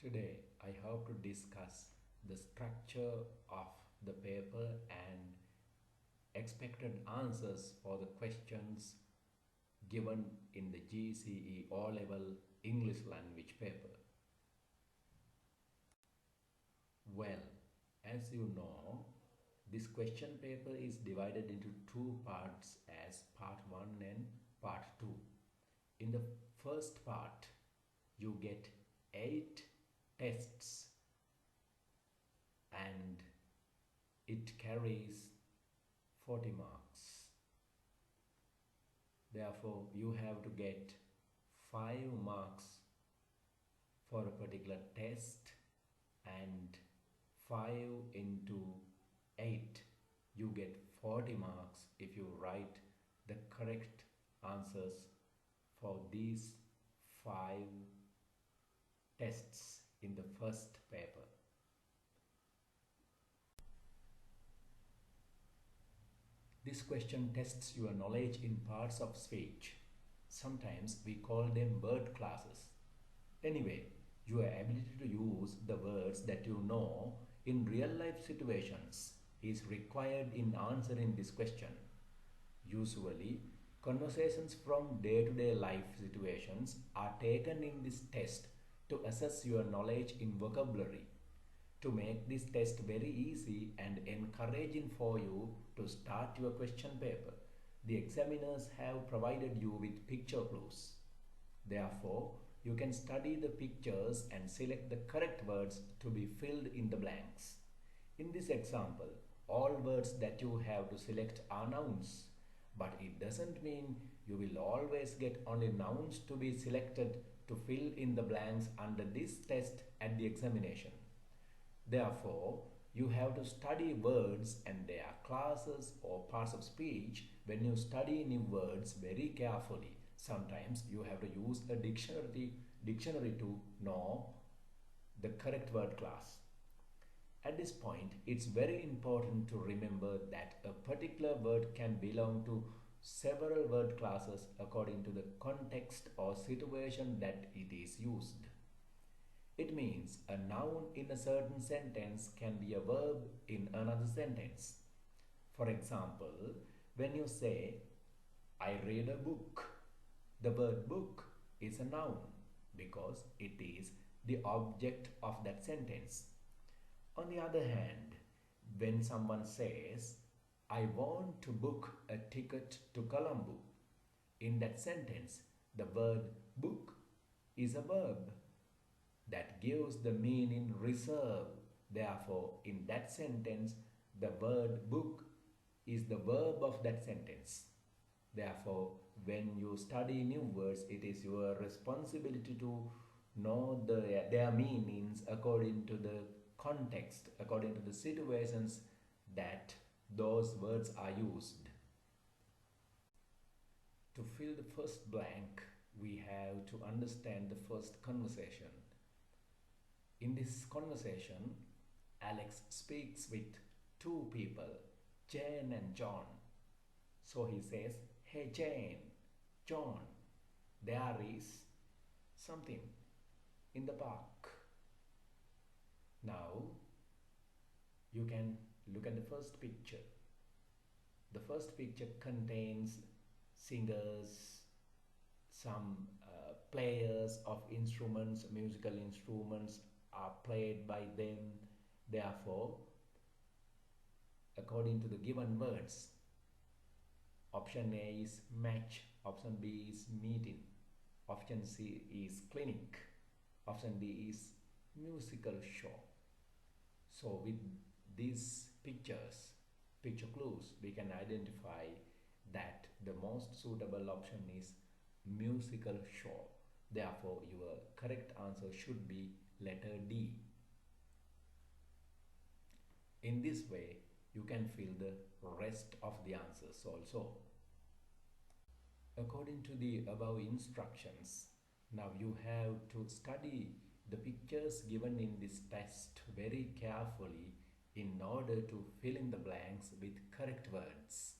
Today, I hope to discuss the structure of the paper and expected answers for the questions given in the GCE O level English language paper. Well, as you know, this question paper is divided into two parts as part 1 and part 2. In the first part, you get 8 tests and it carries 40 marks. Therefore, you have to get 5 marks for a particular test and 5 into 8. You get 40 marks if you write the correct answers for these 5 tests in the first paper. This question tests your knowledge in parts of speech. Sometimes we call them word classes. Anyway, your ability to use the words that you know in real life situations is required in answering this question. Usually, conversations from day-to-day life situations are taken in this test to assess your knowledge in vocabulary. To make this test very easy and encouraging for you to start your question paper, the examiners have provided you with picture clues. Therefore, you can study the pictures and select the correct words to be filled in the blanks. In this example, all words that you have to select are nouns, but it doesn't mean you will always get only nouns to be selected to fill in the blanks under this test at the examination. Therefore, you have to study words and their classes or parts of speech when you study new words very carefully. Sometimes you have to use a dictionary to know the correct word class. At this point, it's very important to remember that a particular word can belong to several word classes according to the context or situation that it is used. It means a noun in a certain sentence can be a verb in another sentence. For example, when you say, I read a book, the word book is a noun because it is the object of that sentence. On the other hand, when someone says, I want to book a ticket to Colombo, in that sentence, the word book is a verb that gives the meaning reserve. Therefore, in that sentence, the word book is the verb of that sentence. Therefore, when you study new words, it is your responsibility to know their meanings according to the context, according to the situations that those words are used. To fill the first blank, we have to understand the first conversation. In this conversation, Alex speaks with two people, Jane and John. So he says, hey Jane, John, there is something in the park. Now, you can look at the first picture. The first picture contains singers, some players of instruments, musical instruments are played by them. Therefore, according to the given words, option A is match, option B is meeting, option C is clinic, option D is musical show. So with these picture clues, we can identify that the most suitable option is musical show. Therefore, your correct answer should be letter D. In this way, you can fill the rest of the answers also. According to the above instructions, now you have to study the pictures given in this test very carefully in order to fill in the blanks with correct words.